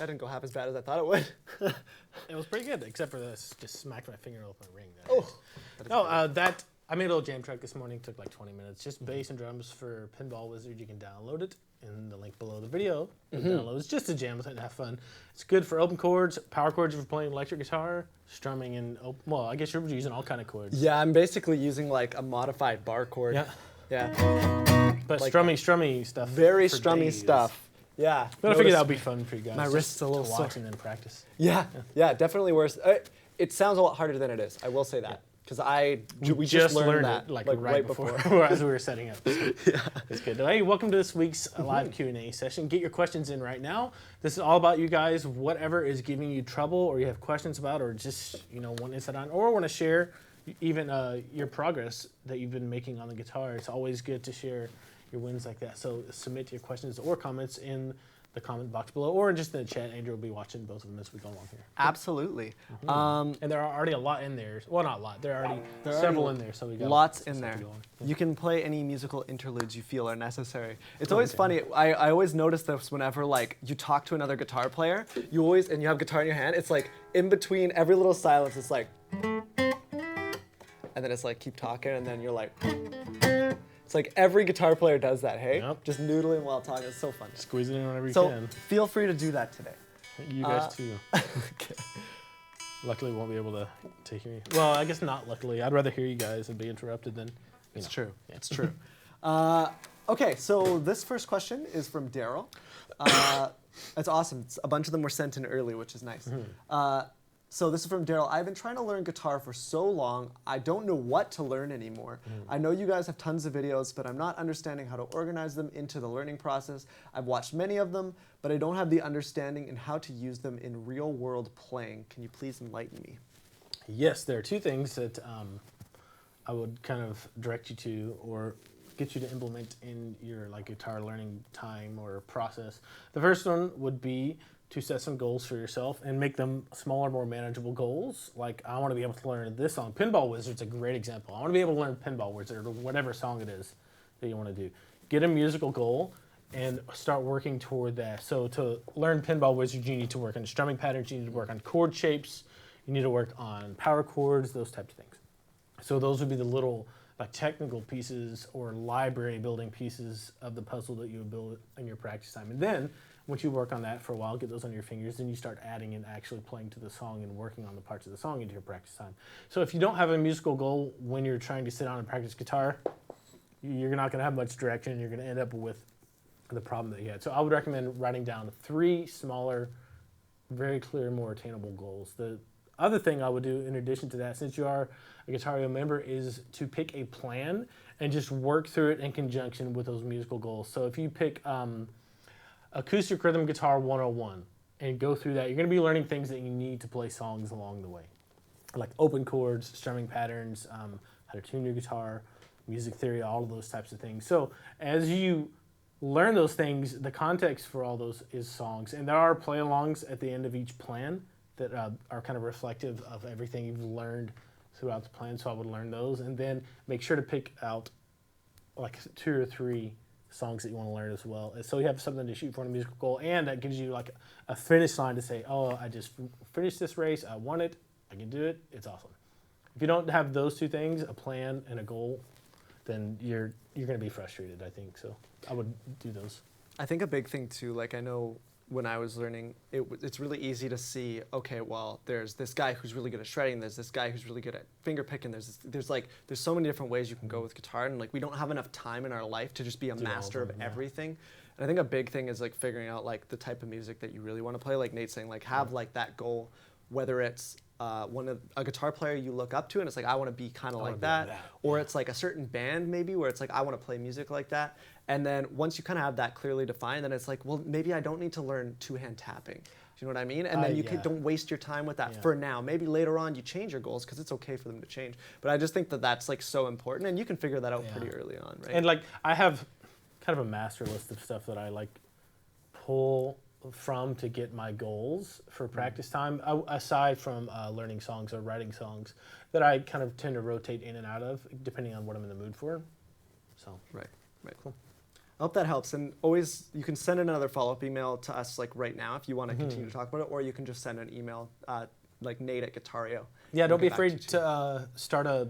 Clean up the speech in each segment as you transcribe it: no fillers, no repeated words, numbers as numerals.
didn't go half as bad as I thought it would. It was pretty good, except for this. Just smacked my finger off my ring. That I made a little jam track this morning. Took like 20 minutes. Just bass and drums for Pinball Wizard. You can download it in the link below the video. Download it's just a jam with it and have fun. It's good for open chords, power chords if you're playing electric guitar, strumming, and well, I guess you're using all kind of chords. Yeah, I'm basically using like a modified bar chord. Yeah. But like strummy stuff. Very strummy stuff. Yeah. But I figured that would be fun for you guys. My wrist's a little sore. Watch and then practice. Yeah, definitely worse. It sounds a lot harder than it is. I will say that. Because we just learned that it, like right before as we were setting up. So it's good. Hey, welcome to this week's live Q&A session. Get your questions in right now. This is all about you guys. Whatever is giving you trouble, or you have questions about, or just want insight on, or want to share even your progress that you've been making on the guitar. It's always good to share your wins like that. So submit your questions or comments in the comment box below, or just in the chat. Andrew will be watching both of them as we go along here. Absolutely. And there are already a lot in there. Well, not a lot. There are already several in there. So we got lots in there. You can play any musical interludes you feel are necessary. It's always funny. I always notice this whenever like you talk to another guitar player. And you have guitar in your hand. It's like in between every little silence. It's like, and then it's like keep talking, and then you're like. It's like every guitar player does that, hey? Yep. Just noodling while talking. It's so fun. Squeeze it in whenever you So can. feel free to do that today. You guys too. Okay. Luckily, we won't be able to hear you. Well, I guess not luckily. I'd rather hear you guys and be interrupted than... It's true. Yeah. It's true. Okay, so this first question is from Daryl. It's awesome. A bunch of them were sent in early, which is nice. So this is from Daryl. I've been trying to learn guitar for so long, I don't know what to learn anymore. I know you guys have tons of videos, but I'm not understanding how to organize them into the learning process. I've watched many of them, but I don't have the understanding in how to use them in real world playing. Can you please enlighten me? Yes, there are two things that I would kind of direct you to or get you to implement in your guitar learning time or process. The first one would be to set some goals for yourself and make them smaller, more manageable goals. Like, I want to be able to learn this song. Pinball Wizard's a great example. I want to be able to learn Pinball Wizard or whatever song it is that you want to do. Get a musical goal and start working toward that. So to learn Pinball Wizard, you need to work on strumming patterns, you need to work on chord shapes, you need to work on power chords, those types of things. So those would be the little technical pieces or library building pieces of the puzzle that you would build in your practice time. And then once you work on that for a while, get those on your fingers, then you start adding and actually playing to the song and working on the parts of the song into your practice time. So if you don't have a musical goal when you're trying to sit down and practice guitar, you're not going to have much direction. You're going to end up with the problem that you had. So I would recommend writing down 3 smaller, very clear, more attainable goals. The other thing I would do in addition to that, since you are a Guitareo member, is to pick a plan and just work through it in conjunction with those musical goals. So if you pick Acoustic Rhythm Guitar 101 and go through that, you're going to be learning things that you need to play songs along the way, like open chords, strumming patterns, how to tune your guitar, music theory, all of those types of things. So as you learn those things, the context for all those is songs, and there are play-alongs at the end of each plan that are kind of reflective of everything you've learned throughout the plan. So I would learn those, and then make sure to pick out 2 or 3 songs that you want to learn as well. So you have something to shoot for in a musical goal, and that gives you a finish line to say, oh, I just finished this race, I won it, I can do it, it's awesome. If you don't have those 2 things, a plan and a goal, then you're going to be frustrated, I think. So I would do those. I think a big thing too, I know when I was learning, it's really easy to see, okay, well, there's this guy who's really good at shredding, there's this guy who's really good at finger picking, there's so many different ways you can go with guitar, and we don't have enough time in our life to just be a master of everything. And I think a big thing is figuring out the type of music that you really want to play, like Nate's saying, have that goal, whether it's a guitar player you look up to and it's I want to be kind of like that, or it's a certain band maybe where it's I want to play music like that. And then once you kind of have that clearly defined, then it's well, maybe I don't need to learn 2-hand tapping. Do you know what I mean? And then you don't waste your time with that for now. Maybe later on you change your goals because it's okay for them to change. But I just think that that's so important, and you can figure that out pretty early on, right? And I have kind of a master list of stuff that I pull from to get my goals for practice time, aside from learning songs or writing songs that I kind of tend to rotate in and out of depending on what I'm in the mood for. So right, cool. I hope that helps. And always, you can send another follow-up email to us like right now if you want to continue to talk about it, or you can just send an email like Nate at Guitareo. Yeah, don't be afraid to start a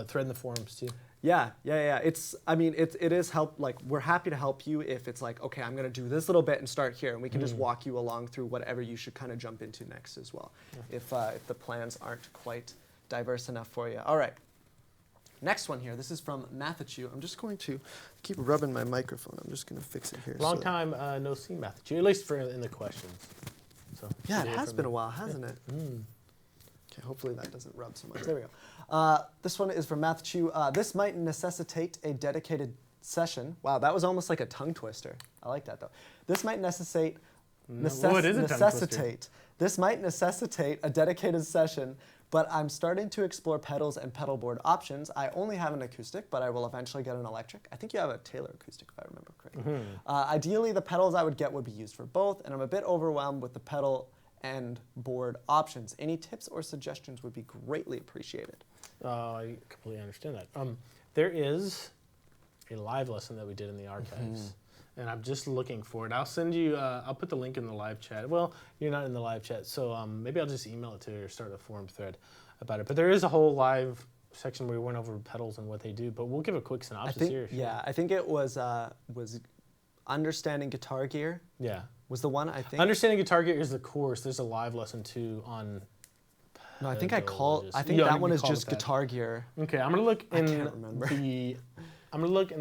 thread in the forums too. Yeah. It is help. Like, we're happy to help you if it's like, okay, I'm gonna do this little bit and start here, and we can just walk you along through whatever you should kind of jump into next as well, if the plans aren't quite diverse enough for you. All right. Next one here. This is from Matthew. I'm just going to keep rubbing my microphone. I'm just gonna fix it here. Long time no see, Matthew. At least for in the questions. So yeah, it has been a while, hasn't it? Okay, hopefully that doesn't rub so much. There we go. This one is from Matthew. This might necessitate a dedicated session. Wow, that was almost like a tongue twister. I like that though. This might necessitate. This might necessitate a dedicated session, but I'm starting to explore pedals and pedal board options. I only have an acoustic, but I will eventually get an electric. I think you have a Taylor acoustic, if I remember correctly. Ideally, the pedals I would get would be used for both, and I'm a bit overwhelmed with the pedal and board options. Any tips or suggestions would be greatly appreciated. I completely understand that. There is a live lesson that we did in the archives, and I'm just looking for it. I'll send you, I'll put the link in the live chat. Well, you're not in the live chat, so maybe I'll just email it to you or start a forum thread about it. But there is a whole live section where we went over pedals and what they do, but we'll give a quick synopsis here. Yeah, I think it was Understanding Guitar Gear. Yeah. Was the one, I think. Understanding Guitar Gear is the course. There's a live lesson too on. No, I think I think that one is just Guitar Gear. Okay, I'm gonna look in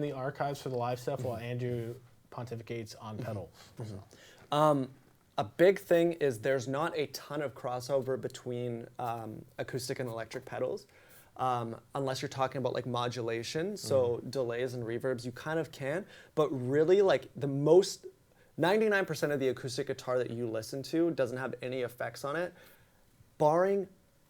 the archives for the live stuff while Andrew pontificates on pedals. A big thing is there's not a ton of crossover between acoustic and electric pedals, unless you're talking about like modulation. So delays and reverbs, you kind of can, but really like the most 99% of the acoustic guitar that you listen to doesn't have any effects on it, barring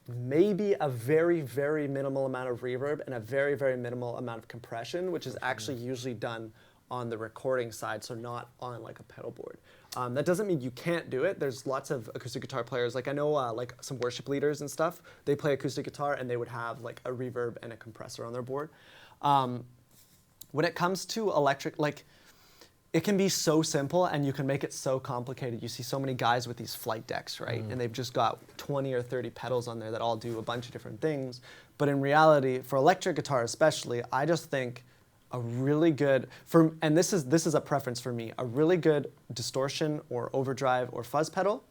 maybe a very, very minimal amount of reverb and a very, very minimal amount of compression, which is actually usually done on the recording side, so not on like a pedal board. That doesn't mean you can't do it. There's lots of acoustic guitar players. Like I know like some worship leaders and stuff, they play acoustic guitar and they would have like a reverb and a compressor on their board. When it comes to electric, like it can be so simple and you can make it so complicated. You see so many guys with these flight decks, right? And they've just got 20 or 30 pedals on there that all do a bunch of different things. But in reality, for electric guitar especially, I just think a really good, and this is a preference for me, a really good distortion or overdrive or fuzz pedal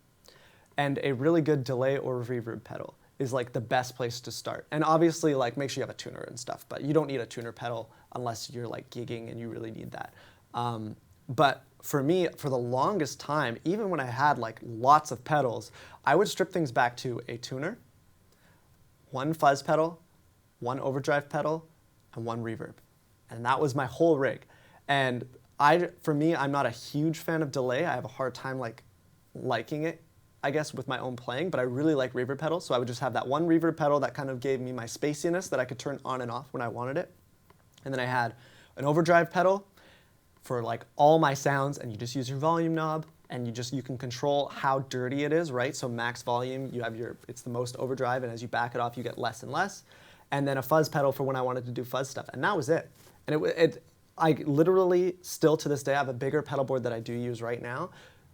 and a really good delay or reverb pedal is like the best place to start. And obviously like make sure you have a tuner and stuff, but you don't need a tuner pedal unless you're like gigging and you really need that. But for me, for the longest time, even when I had like lots of pedals, I would strip things back to a tuner, one fuzz pedal, one overdrive pedal, and one reverb. And that was my whole rig. And for me, I'm not a huge fan of delay. I have a hard time like liking it, I guess, with my own playing, but I really like reverb pedals. So I would just have that one reverb pedal that kind of gave me my spaciness that I could turn on and off when I wanted it. And then I had an overdrive pedal for like all my sounds, and you just use your volume knob and you can control how dirty it is, right? So max volume, it's the most overdrive, and as you back it off, you get less and less. And then a fuzz pedal for when I wanted to do fuzz stuff, and that was it. And I literally, still to this day, I have a bigger pedal board that I do use right now.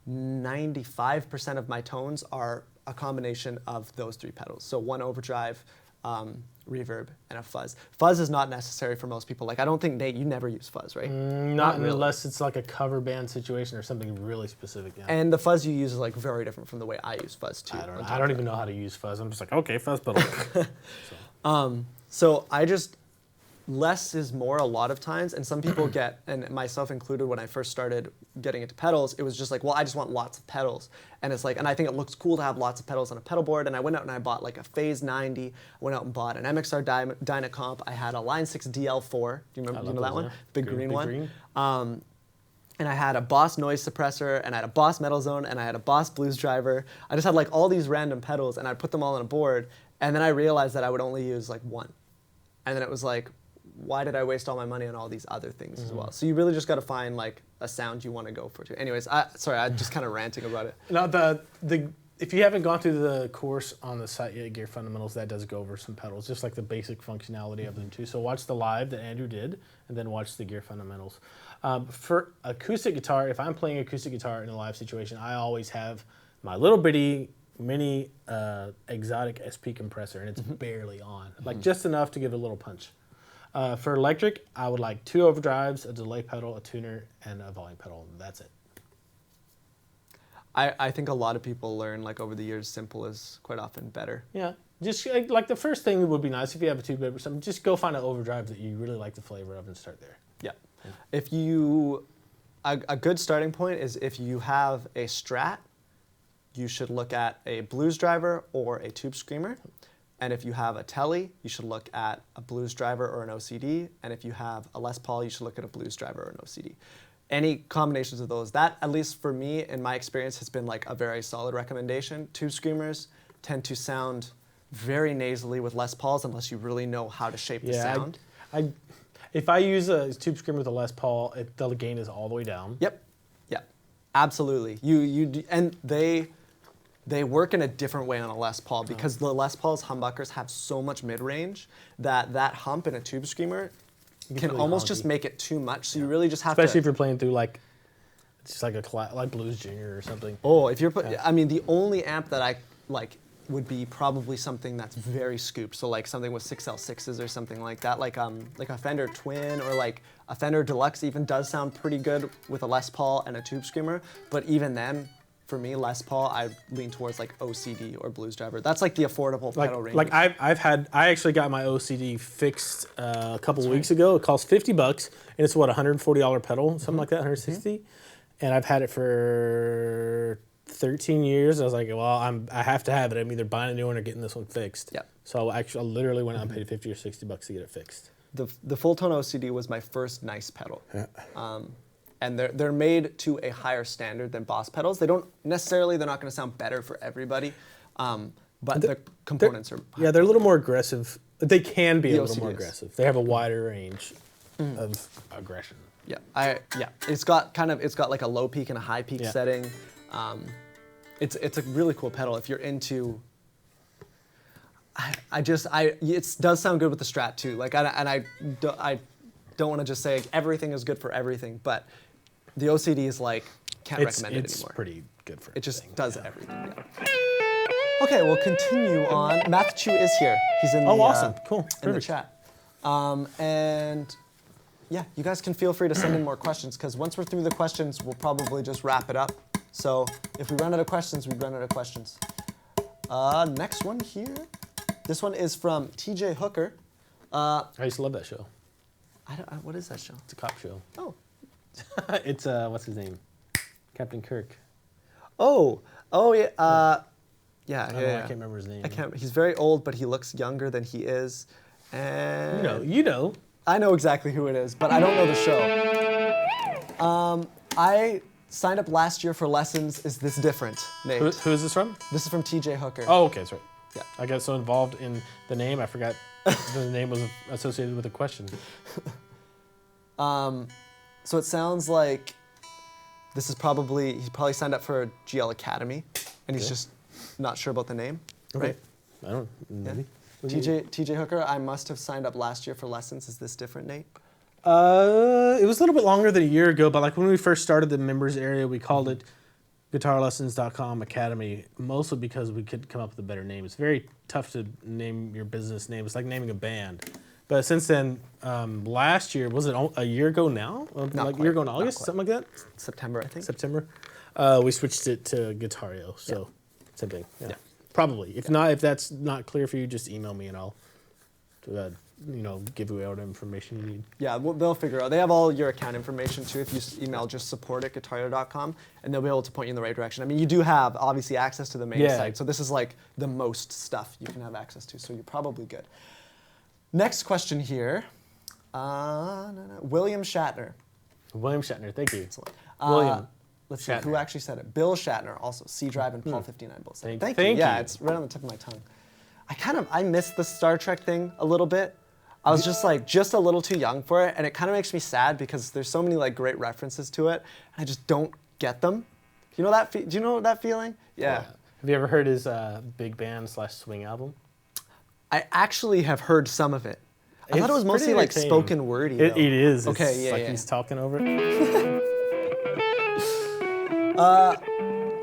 95% of my tones are a combination of those three pedals. So one overdrive, reverb, and a fuzz. Fuzz is not necessary for most people. Like I don't think, Nate, you never use fuzz, right? Not really. Unless it's like a cover band situation or something really specific. Yeah. And the fuzz you use is like very different from the way I use fuzz too. I don't even know how to use fuzz. I'm just like, okay, fuzz pedal. So I just, less is more a lot of times, and some people get, and myself included when I first started getting into pedals, it was just like, well, I just want lots of pedals. And it's like, and I think it looks cool to have lots of pedals on a pedal board, and I went out and I bought like a Phase 90, I went out and bought an MXR Dynacomp, I had a Line 6 DL4, do you know that one? Yeah. Big green one. And I had a Boss noise suppressor, and I had a Boss metal zone, and I had a Boss blues driver. I just had like all these random pedals, and I'd put them all on a board, and then I realized that I would only use like one. And then it was like, why did I waste all my money on all these other things as well? So you really just got to find like a sound you want to go for too. Anyways, sorry, I'm just kind of ranting about it. No, If you haven't gone through the course on the site yet, Gear Fundamentals, that does go over some pedals, just like the basic functionality of them too. So watch the live that Andrew did, and then watch the Gear Fundamentals. For acoustic guitar, if I'm playing acoustic guitar in a live situation, I always have my little bitty mini exotic SP compressor, and it's barely on, like just enough to give it a little punch. For electric, I would like 2 overdrives, a delay pedal, a tuner, and a volume pedal. That's it. I think a lot of people learn like over the years, simple is quite often better. Yeah, just like the first thing would be nice if you have a 2-bit or something. Just go find an overdrive that you really like the flavor of and start there. Yeah. If you, a good starting point is if you have a Strat, you should look at a blues driver or a tube screamer. And if you have a Tele, you should look at a blues driver or an OCD. And if you have a Les Paul, you should look at a blues driver or an OCD. Any combinations of those, that, at least for me, in my experience, has been like a very solid recommendation. Tube screamers tend to sound very nasally with Les Pauls unless you really know how to shape the sound. If I use a tube screamer with a Les Paul, the gain is all the way down. Yep, yep, absolutely. And they work in a different way on a Les Paul because the Les Paul's humbuckers have so much mid-range that hump in a tube screamer can really almost just make it too much. So you really just have Especially if you're playing through like, it's just like like Blues Junior or something. Oh, if you're, I mean, the only amp that I like would be probably something that's very scooped. So like something with 6L6s or something like that, like a Fender Twin or like a Fender Deluxe even does sound pretty good with a Les Paul and a tube screamer. But even then, for me, Les Paul, I lean towards like OCD or blues driver. That's like the affordable pedal range. Like I actually got my OCD fixed a couple weeks ago. It costs $50, and it's what, $140 pedal, something like that, 160. And I've had it for 13 years. I was like, well, I have to have it. I'm either buying a new one or getting this one fixed. Yep. So I literally went out and paid $50 or $60 to get it fixed. The full tone OCD was my first nice pedal. Yeah. And they're made to a higher standard than Boss pedals. They're not going to sound better for everybody, but the components are. Yeah, they're a little more aggressive. They can be a little more aggressive. They have a wider range of aggression. Yeah, it's got like a low peak and a high peak setting. It's a really cool pedal if you're into. It does sound good with the Strat too. Like, I don't want to just say everything is good for everything, but the OCD is like, can't recommend it anymore. It's pretty good for it. Just does everything. Yeah. Okay, we'll continue on. Matthew is here. He's in the awesome, cool, in the chat. And yeah, you guys can feel free to send in more questions because once we're through the questions, we'll probably just wrap it up. So if we run out of questions, we run out of questions. Next one here. This one is from TJ Hooker. I used to love that show. What is that show? It's a cop show. Oh. It's, what's his name? Captain Kirk. Oh, yeah. I can't remember his name. He's very old, but he looks younger than he is. And You know. I know exactly who it is, but I don't know the show. I signed up last year for lessons. Is this different, Nate? Who is this from? This is from TJ Hooker. Oh, okay, that's right. Yeah. I got so involved in the name, I forgot the name was associated with a question. So it sounds like he probably signed up for a GL Academy, and he's just not sure about the name, right? I don't know. Yeah. TJ Hooker, I must have signed up last year for lessons. Is this different, Nate? It was a little bit longer than a year ago, but like when we first started the members area, we called it guitarlessons.com Academy, mostly because we could come up with a better name. It's very tough to name your business name. It's like naming a band. But since then, last year, was it a year ago now? Like a year ago in August, something like that? September, I think. September. We switched it to Guitareo, so same thing. Yeah. Probably. If that's not clear for you, just email me and I'll give you all the information you need. Yeah, they'll figure it out. They have all your account information too. If you email just support@guitareo.com, and they'll be able to point you in the right direction. I mean, you do have obviously access to the main site, so this is like the most stuff you can have access to. So you're probably good. Next question here, William Shatner. William Shatner, thank you. William. Let's see who actually said it. Bill Shatner, also C Drive and Paul 59 both said it. Thank you. Yeah, it's right on the tip of my tongue. I missed the Star Trek thing a little bit. I was just a little too young for it, and it kind of makes me sad because there's so many like great references to it, and I just don't get them. Do you know that feeling? Yeah. Have you ever heard his big band / swing album? I actually have heard some of it. I thought it was It's mostly pretty like entertaining. spoken wordy. It is. Okay, It's yeah, like yeah. he's talking over it.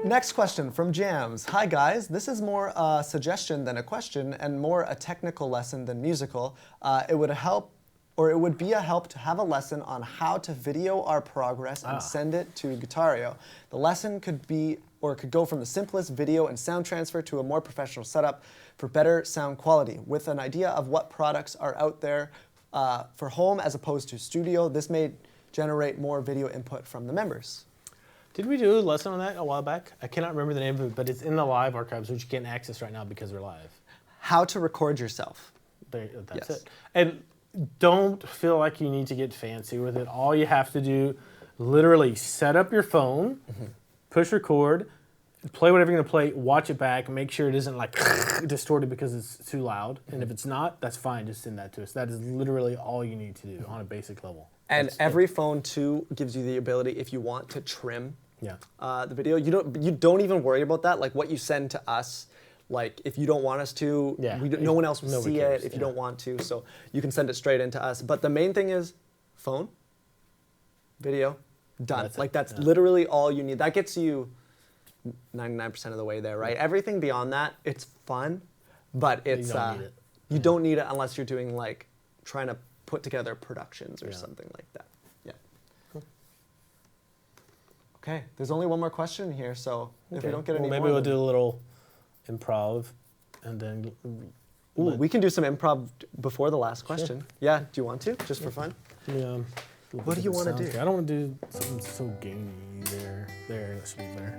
Next question from Jams. Hi guys, this is more a suggestion than a question and more a technical lesson than musical. It would be a help to have a lesson on how to video our progress and send it to Guitareo. The lesson could go from the simplest video and sound transfer to a more professional setup for better sound quality, with an idea of what products are out there for home as opposed to studio. This may generate more video input from the members. Did we do a lesson on that a while back? I cannot remember the name of it, but it's in the live archives, which you can't access right now because we're live. How to record yourself. That's Yes. it. And don't feel like you need to get fancy with it. All you have to do, literally set up your phone, push record, play whatever you're going to play, watch it back, make sure it isn't like distorted because it's too loud. And if it's not, that's fine. Just send that to us. That is literally all you need to do on a basic level. And That's every phone too gives you the ability, if you want, to trim Yeah. the video. You don't even worry about that. Like what you send to us, like if you don't want us to, Yeah. no one else will Nobody see cares, it if you yeah. don't want to. So you can send it straight into us. But the main thing is phone, video, done. That's it, Like that's yeah. literally all you need. That gets you 99% of the way there, right? Everything beyond that, it's fun, but it's don't need it. you don't need it unless you're doing like trying to put together productions or Yeah. something like that. Yeah. Okay, there's only one more question here, so if we don't get any maybe more, we'll then- do a little improv and then. Ooh, we can do some improv before the last question. Yeah, do you want to? Just for fun? Yeah. What do you wanna do? I don't want to do something so gamey there. There, that should be better.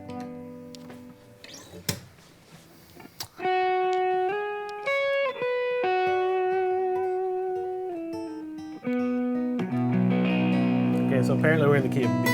Okay, so apparently we're in the key of B.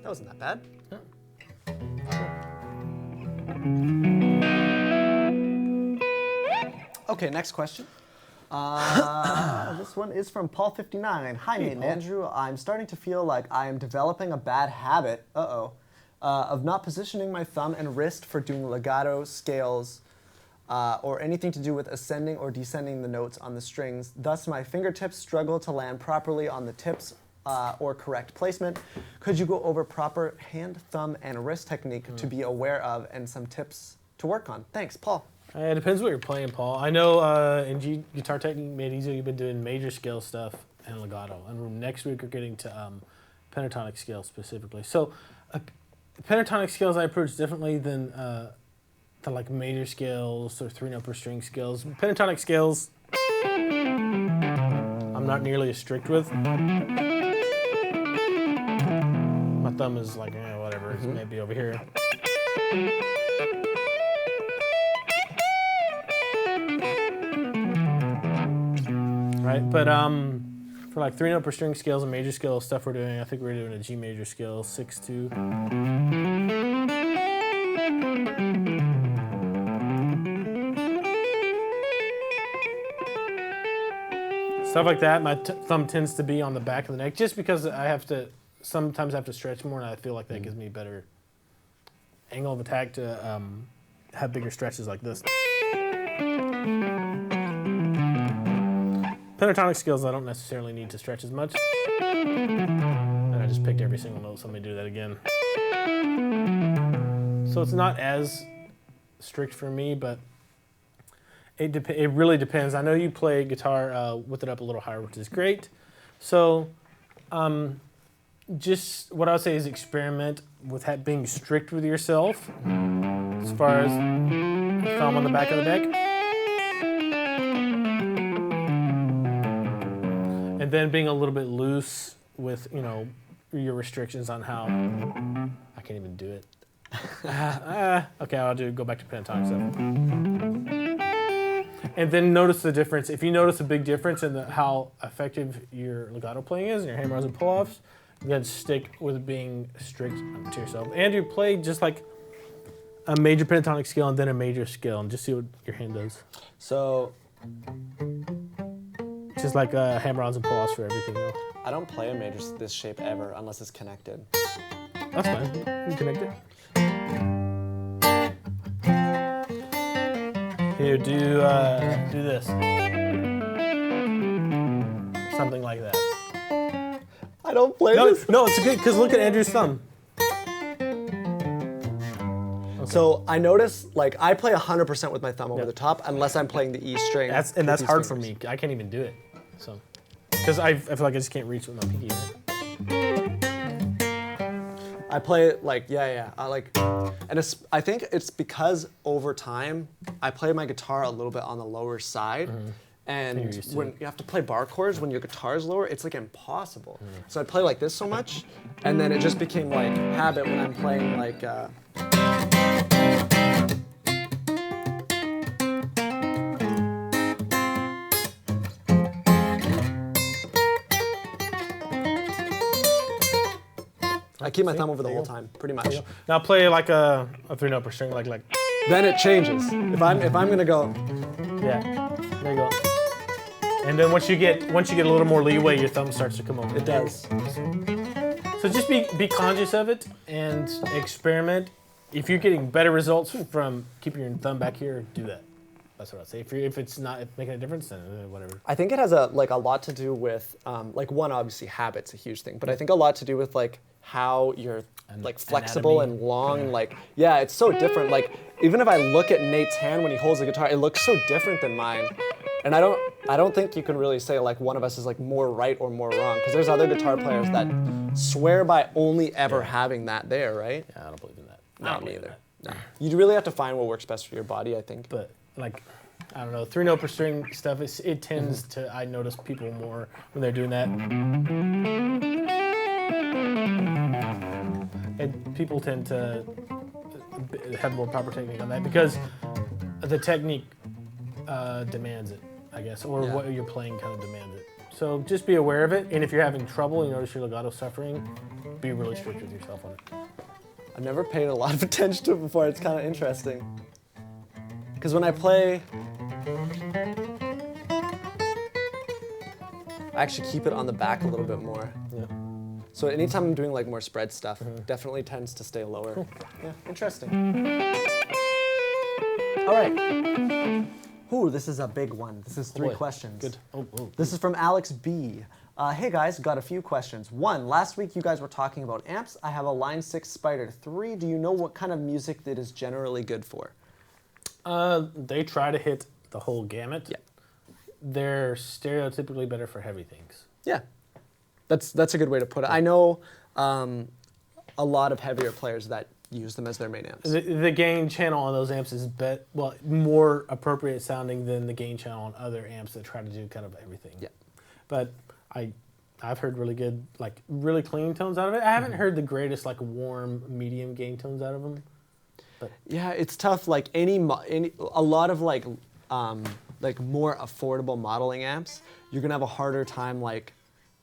That wasn't that bad. Okay, next question. This one is from Paul59. Hi, Nate and Paul. Andrew. I'm starting to feel like I am developing a bad habit, of not positioning my thumb and wrist for doing legato, scales, or anything to do with ascending or descending the notes on the strings. Thus, my fingertips struggle to land properly on the tips or correct placement. Could you go over proper hand, thumb, and wrist technique to be aware of and some tips to work on? Thanks, Paul. It depends what you're playing, Paul. I know in Guitar Technique Made Easy, you've been doing major scale stuff and legato. And next week we're getting to pentatonic scales specifically. So pentatonic scales I approach differently than like major scales or 3-note per string scales. Pentatonic scales I'm not nearly as strict with. My thumb is like, whatever, it's maybe over here. Right, but for like 3-note per string scales and major scale stuff we're doing, I think we're doing a G major scale, 6-2. Stuff like that, my thumb tends to be on the back of the neck just because sometimes I have to stretch more and I feel like that gives me better angle of attack to have bigger stretches like this. Pentatonic scales, I don't necessarily need to stretch as much. And I just picked every single note, so let me do that again. So it's not as strict for me, but it really depends. I know you play guitar with it up a little higher, which is great. So just what I would say is experiment with being strict with yourself as far as thumb on the back of the neck. And then being a little bit loose with, your restrictions on how... I can't even do it. Okay, go back to pentatonic stuff. And then notice the difference. If you notice a big difference in how effective your legato playing is and your hammer-ons and pull-offs, then stick with being strict to yourself. And you play just like a major pentatonic scale and then a major scale and just see what your hand does. So... Just like hammer-ons and pull-offs for everything though. I don't play a major this shape ever unless it's connected. That's fine. You can connect it. Here, do this. Something like that. I don't play this. No, it's good because look at Andrew's thumb. Okay. So I notice, like, I play 100% with my thumb over the top unless I'm playing the E string. That's hard for me. I can't even do it. So, because I feel like I just can't reach with my pinky. I play it like, I like, and I think it's because over time, I play my guitar a little bit on the lower side. And when you have to play bar chords, when your guitar is lower, it's like impossible. So I play like this so much, and then it just became like habit when I'm playing like, I keep my thumb over the whole time, pretty much. Now play like a 3-note per string, like. Then it changes. If I'm gonna go. Yeah, there you go. And then once you get a little more leeway, your thumb starts to come over. It does. So just be conscious of it and experiment. If you're getting better results from keeping your thumb back here, do that. That's what I'd say. If it's not making a difference, then whatever. I think it has a lot to do with one, obviously habit's a huge thing, but I think a lot to do with like how you're like flexible and long and like it's so different. Like even if I look at Nate's hand when he holds the guitar, it looks so different than mine. And I don't think you can really say like one of us is like more right or more wrong, because there's other guitar players that swear by only ever having that there, right? Yeah, I don't believe in that. No, me either. No. You really have to find what works best for your body, I think. But like, I don't know, 3-note per string stuff, it tends to, I notice people more when they're doing that. And people tend to have more proper technique on that because the technique demands it, I guess, or what you're playing kind of demands it. So just be aware of it, and if you're having trouble, you notice your legato suffering, be really strict with yourself on it. I've never paid a lot of attention to it before. It's kind of interesting. Because when I play, I actually keep it on the back a little bit more. Yeah. So anytime I'm doing like more spread stuff, definitely tends to stay lower. Cool. Yeah, interesting. All right. Ooh, this is a big one. This is 3 questions. Good. This is from Alex B. Hey guys, got a few questions. 1, last week you guys were talking about amps. I have a Line 6 Spider 3. Do you know what kind of music that is generally good for? They try to hit the whole gamut. Yeah. They're stereotypically better for heavy things. Yeah, that's a good way to put it. I know a lot of heavier players that use them as their main amps. The gain channel on those amps is more appropriate sounding than the gain channel on other amps that try to do kind of everything. Yeah. But I've heard really good, like really clean tones out of it. I haven't heard the greatest like warm, medium gain tones out of them. But Yeah, it's tough. Like a lot of like more affordable modeling amps, you're gonna have a harder time. Like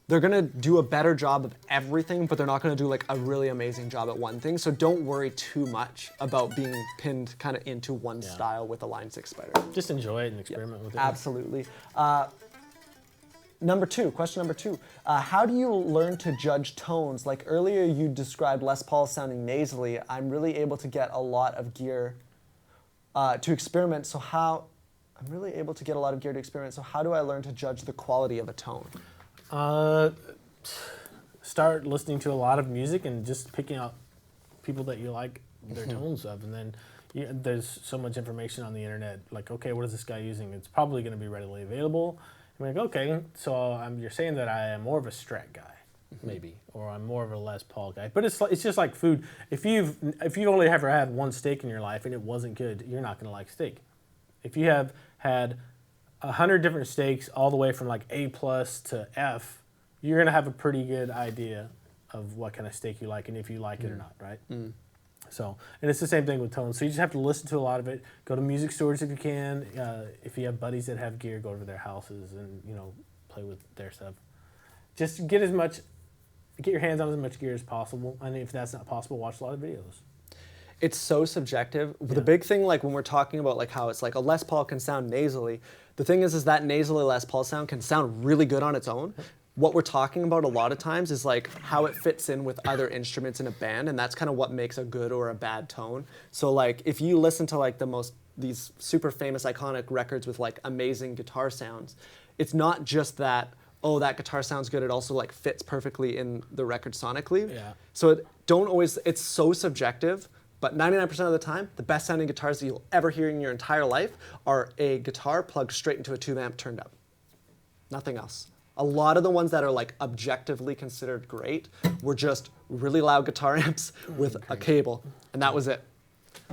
they're gonna do a better job of everything, but they're not gonna do like a really amazing job at one thing. So don't worry too much about being pinned kind of into one style with a Line 6 Spider. just enjoy it and experiment with it. Absolutely. Question number two. How do you learn to judge tones? Like earlier you described Les Paul sounding nasally. I'm really able to get a lot of gear to experiment. So how do I learn to judge the quality of a tone? Start listening to a lot of music and just picking out people that you like their tones of, and then there's so much information on the internet. Like, okay, what is this guy using? It's probably going to be readily available. I'm like, okay, so you're saying that I am more of a Strat guy, maybe, or I'm more of a Les Paul guy. But it's just like food. If you've only ever had one steak in your life and it wasn't good, you're not going to like steak. If you have had 100 different steaks all the way from like A+ to F, you're going to have a pretty good idea of what kind of steak you like and if you like it or not, right? So, and it's the same thing with tones. So you just have to listen to a lot of it. Go to music stores if you can. If you have buddies that have gear, go over to their houses and, play with their stuff. Just get your hands on as much gear as possible. And if that's not possible, watch a lot of videos. It's so subjective. The big thing, like when we're talking about like how it's like a Les Paul can sound nasally, the thing is that nasally Les Paul sound can sound really good on its own. What we're talking about a lot of times is like how it fits in with other instruments in a band, and that's kind of what makes a good or a bad tone. So like if you listen to like these super famous iconic records with like amazing guitar sounds, it's not just that, oh, that guitar sounds good, it also like fits perfectly in the record sonically. Yeah. So it's so subjective. But 99% of the time, the best sounding guitars that you'll ever hear in your entire life are a guitar plugged straight into a tube amp turned up. Nothing else. A lot of the ones that are like objectively considered great were just really loud guitar amps with a cable, and that was it.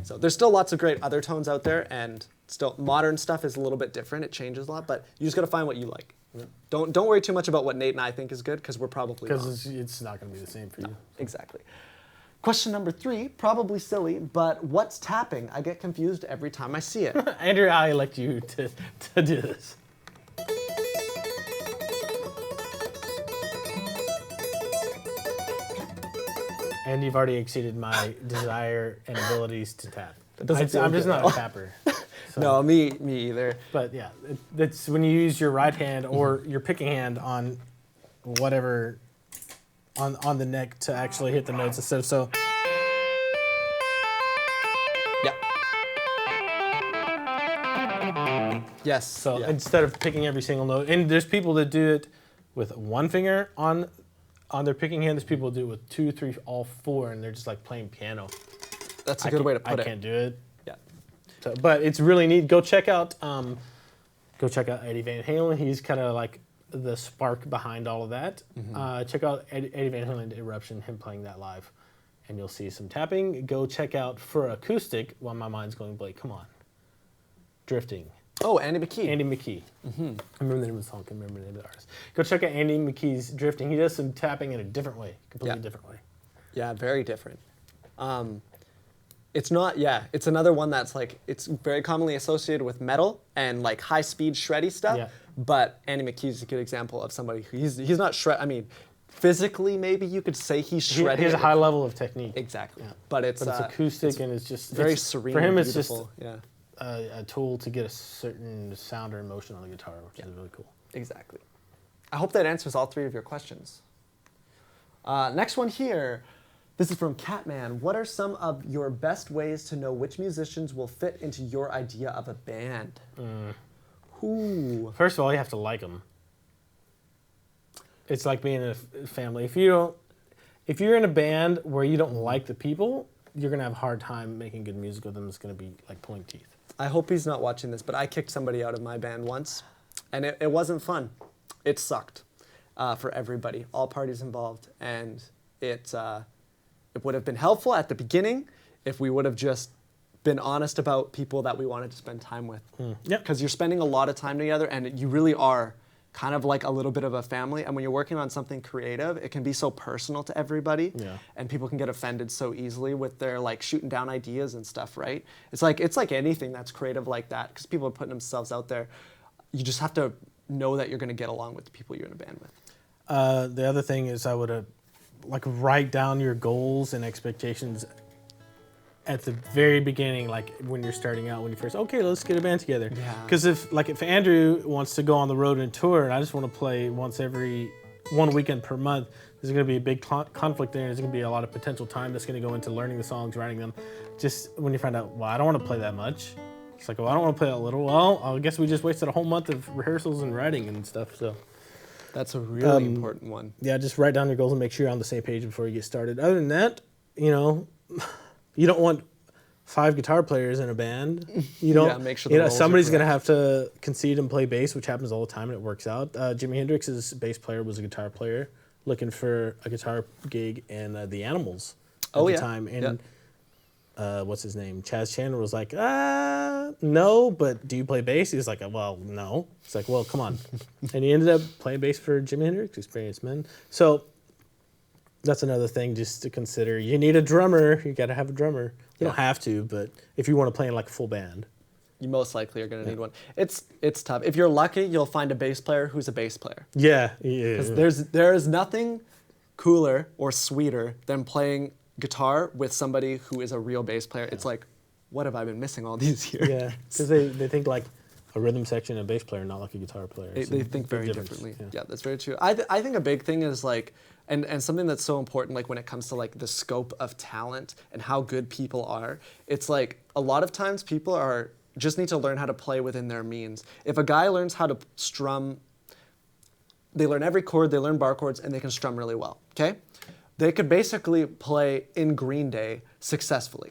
So there's still lots of great other tones out there, and still modern stuff is a little bit different. It changes a lot, but you just gotta find what you like. Yeah. Don't worry too much about what Nate and I think is good, because we're probably wrong. Because it's not gonna be the same for you. Exactly. Question number 3, probably silly, but what's tapping? I get confused every time I see it. Andrew, I elect you to do this. And you've already exceeded my desire and abilities to tap. I'm just not a tapper. So. No, me either. But yeah, that's when you use your right hand or your picking hand on whatever on the neck to actually hit the notes instead of so. Yeah. Yes. So yeah. instead of picking every single note, and there's people that do it with one finger on their picking hand. There's people that do it with 2, 3, all 4, and they're just like playing piano. That's a good way to put it. I can't do it. Yeah. So, but it's really neat. Go check out Eddie Van Halen. He's kind of like the spark behind all of that. Check out Eddie Van Halen Eruption, him playing that live, and you'll see some tapping. Go check out for acoustic, while my mind's going, Blake, come on. Drifting. Oh, Andy McKee. Andy McKee. I remember the name of the song, I can't remember the name of the artist. Go check out Andy McKee's Drifting. He does some tapping in a different way, completely different way. Yeah, very different. It's not, it's another one that's like, it's very commonly associated with metal and like high speed shreddy stuff. Yeah. But Andy McKee's a good example of somebody who he's not physically maybe you could say he's shredding. He has a high level of technique. Exactly. Yeah. But it's acoustic and it's just very serene. For him, and it's just yeah. A tool to get a certain sound or emotion on the guitar, which is really cool. Exactly. I hope that answers all 3 of your questions. Next one here. This is from Catman. What are some of your best ways to know which musicians will fit into your idea of a band? Ooh. First of all, you have to like them. It's like being in a family. If you're in a band where you don't like the people, you're gonna have a hard time making good music with them. It's gonna be like pulling teeth. I hope he's not watching this, but I kicked somebody out of my band once, and it wasn't fun. It sucked for everybody, all parties involved, and it would have been helpful at the beginning if we would have just been honest about people that we wanted to spend time with. Yeah. Because you're spending a lot of time together, and you really are kind of like a little bit of a family. And when you're working on something creative, it can be so personal to everybody, and people can get offended so easily with their like shooting down ideas and stuff, right? It's like anything that's creative like that, because people are putting themselves out there. You just have to know that you're going to get along with the people you're in a band with. The other thing is I would like write down your goals and expectations at the very beginning, like when you're starting out, when you first, okay, let's get a band together. Yeah. Because if Andrew wants to go on the road and tour, and I just want to play one weekend per month, there's going to be a big conflict there. There's going to be a lot of potential time that's going to go into learning the songs, writing them. Just when you find out, well, I don't want to play that much. It's like, well, I don't want to play that little. Well, I guess we just wasted a whole month of rehearsals and writing and stuff. So that's a really important one. Yeah, just write down your goals and make sure you're on the same page before you get started. Other than that, you don't want 5 guitar players in a band. You don't. Yeah, make sure the roles are somebody's going to correct. have to concede and play bass, which happens all the time, and it works out. Jimi Hendrix's bass player was a guitar player looking for a guitar gig in the Animals at the time. And what's his name? Chaz Chandler was like, no, but do you play bass? He's like, well, no. It's like, well, come on. And he ended up playing bass for Jimi Hendrix Experience, So that's another thing just to consider. You need a drummer. You got to have a drummer. You don't have to, but if you want to play in like a full band, you most likely are going to need one. It's tough. If you're lucky, you'll find a bass player who's a bass player. Yeah. Because there is nothing cooler or sweeter than playing guitar with somebody who is a real bass player. It's like, what have I been missing all these years? Yeah, because they think like a rhythm section and a bass player, not like a guitar player. They think very differently. Yeah, that's very true. I think a big thing is like, and something that's so important, like when it comes to like the scope of talent and how good people are, it's like a lot of times people just need to learn how to play within their means. If a guy learns how to strum, they learn every chord, they learn bar chords, and they can strum really well, okay? They could basically play in Green Day successfully.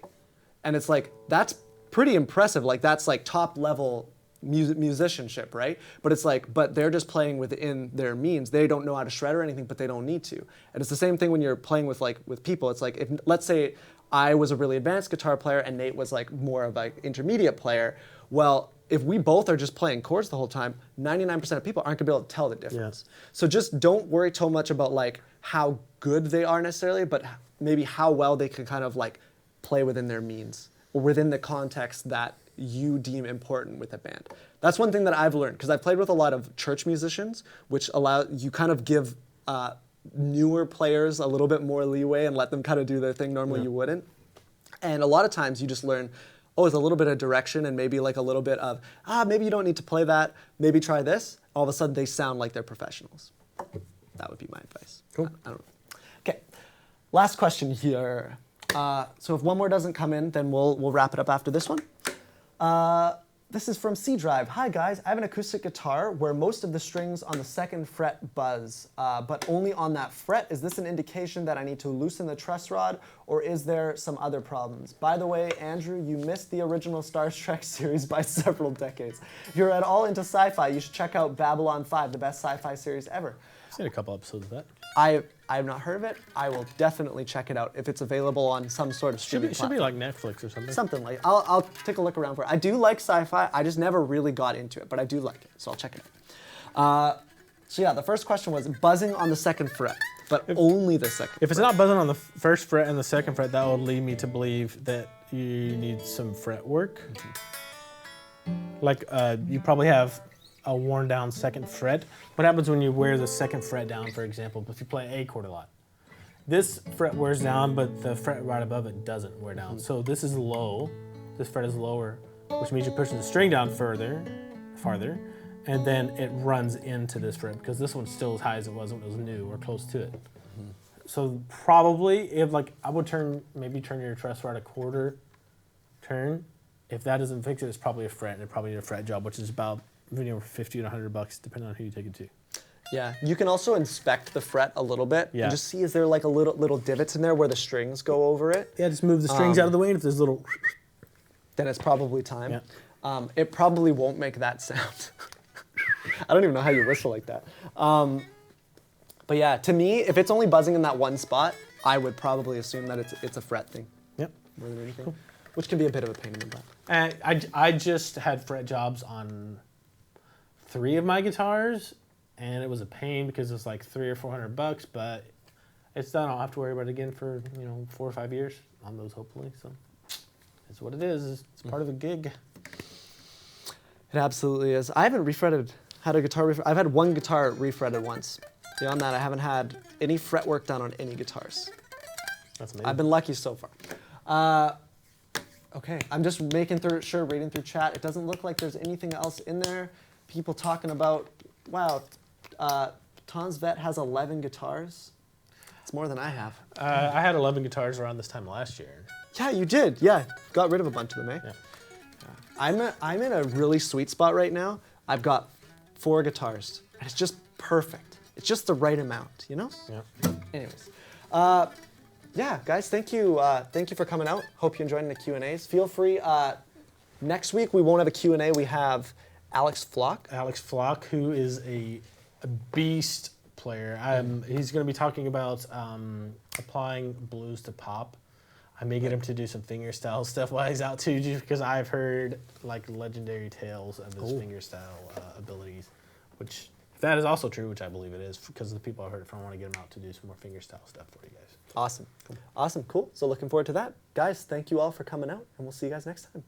And it's like, that's pretty impressive. Like that's like top level musicianship, right? But it's like, but they're just playing within their means. They don't know how to shred or anything, but they don't need to. And it's the same thing when you're playing with people. It's like, if let's say I was a really advanced guitar player and Nate was like more of an intermediate player. Well, if we both are just playing chords the whole time, 99% of people aren't gonna be able to tell the difference. Yeah. So just don't worry too much about like how good they are necessarily, but maybe how well they can kind of like play within their means or within the context that you deem important with a band. That's one thing that I've learned, because I've played with a lot of church musicians, which allow you kind of give newer players a little bit more leeway and let them kind of do their thing normally you wouldn't. And a lot of times you just learn, it's a little bit of direction and maybe like a little bit of, maybe you don't need to play that, maybe try this. All of a sudden they sound like they're professionals. That would be my advice. Cool. I don't know. Okay, last question here. So if one more doesn't come in, then we'll wrap it up after this one. This is from C Drive. Hi guys, I have an acoustic guitar where most of the strings on the 2nd fret buzz, but only on that fret. Is this an indication that I need to loosen the truss rod, or is there some other problems? By the way, Andrew, you missed the original Star Trek series by several decades. If you're at all into sci-fi, you should check out Babylon 5, the best sci-fi series ever. I've seen a couple episodes of that. I have not heard of it. I will definitely check it out if it's available on some sort of streaming platform. Should be like Netflix or something. Something like, I'll take a look around for it. I do like sci-fi. I just never really got into it, but I do like it, so I'll check it out. So yeah, the first question was buzzing on the 2nd fret, but only the 2nd. If it's not buzzing on the 1st fret and the 2nd fret, that would lead me to believe that you need some fret work. Like you probably have a worn down 2nd fret. What happens when you wear the 2nd fret down, for example, if you play A chord a lot? This fret wears down, but the fret right above it doesn't wear down. So this is low, this fret is lower, which means you're pushing the string down farther, and then it runs into this fret because this one's still as high as it was when it was new or close to it. So probably, if like, I would maybe turn your truss rod a quarter turn. If that doesn't fix it, it's probably a fret, and it probably need a fret job, which is about $50 to $100, depending on who you take it to. Yeah, you can also inspect the fret a little bit and just see is there like a little divots in there where the strings go over it. Yeah, just move the strings out of the way, and if there's little... Then it's probably time. It probably won't make that sound. I don't even know how you whistle like that. But yeah, to me, if it's only buzzing in that one spot, I would probably assume that it's a fret thing Yep. more than anything, Cool. which can be a bit of a pain in the butt. And I just had fret jobs on 3 of my guitars, and it was a pain because it's like $300 or $400, but it's done. I'll have to worry about it again for 4 or 5 years on those, hopefully. So it's what it is. It's part of the gig. It absolutely is. I haven't had a guitar I've had one guitar refretted once. Beyond that, I haven't had any fretwork done on any guitars. That's amazing. I've been lucky so far. Okay, I'm just reading through chat. It doesn't look like there's anything else in there. People talking about, wow, Tom's Vet has 11 guitars. It's more than I have. I had 11 guitars around this time last year. Yeah, you did. Yeah, got rid of a bunch of them, eh? Yeah. I'm in a really sweet spot right now. I've got 4 guitars, and it's just perfect. It's just the right amount, you know? Yeah. Anyways, yeah, guys, thank you for coming out. Hope you enjoyed the Q&As. Feel free. Next week we won't have a Q&A. We have Alex Flock. Alex Flock, who is a beast player. He's going to be talking about applying blues to pop. I may get him to do some fingerstyle stuff while he's out too, just because I've heard like legendary tales of his fingerstyle abilities, which if that is also true, which I believe it is, because of the people I've heard it from, I want to get him out to do some more fingerstyle stuff for you guys. Awesome. Awesome, cool. So looking forward to that. Guys, thank you all for coming out, and we'll see you guys next time.